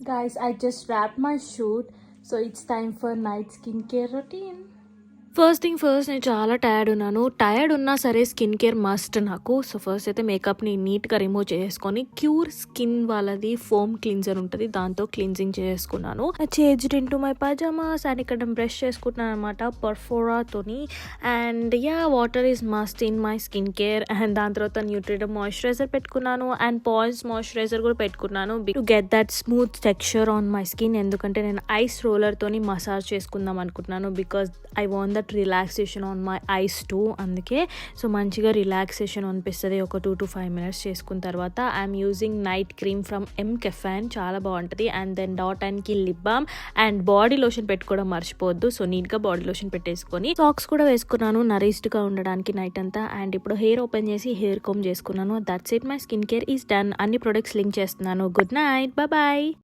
Guys, I just wrapped my shoot, so it's time for night skincare routine. First thing first, నేను చాలా tired ఉన్నాను. Tired ఉన్నా సరే skin care must నాకు. So first అయితే మేకప్ని నీట్గా రిమూవ్ చేసుకొని క్యూర్ స్కిన్ వాళ్ళది ఫోమ్ క్లీన్జర్ ఉంటుంది, దాంతో క్లీన్జింగ్ చేసుకున్నాను. Changed into my pyjamas and ఇక్కడ బ్రష్ చేసుకుంటున్నాను అనమాట పర్ఫోరాతోని. And water is must in my skin care. And దాని తర్వాత న్యూట్రిడం మాయిశ్చరైజర్ పెట్టుకున్నాను అండ్ పాండ్స్ మాయిశ్చరైజర్ కూడా పెట్టుకున్నాను to get that smooth texture on my skin. ఎందుకంటే నేను ఐస్ రోలర్తోని మసాజ్ చేసుకుందాం అనుకుంటున్నాను, because I want that relaxation on my eyes two. అందుకే సో మంచిగా రిలాక్సేషన్ అనిపిస్తుంది ఒక 2 to 5 minutes చేసుకున్న తర్వాత. I'm using night cream from MCaffeine, చాలా బాగుంటుంది. అండ్ దెన్ డాట్ అండ్ కి lip balm and body lotion పెట్టుకోవడం మర్చిపోవద్దు. సో నీట్గా బాడీ లోషన్ పెట్టేసుకొని సాక్స్ కూడా వేసుకున్నాను నరిష్డ్గా ఉండడానికి నైట్ అంతా. అండ్ ఇప్పుడు హెయిర్ ఓపెన్ చేసి హెయిర్ కోమ్ చేసుకున్నాను. That's it, my skin care is done. అన్ని ప్రొడక్ట్స్ లింక్ చేస్తున్నాను. Good night, bye.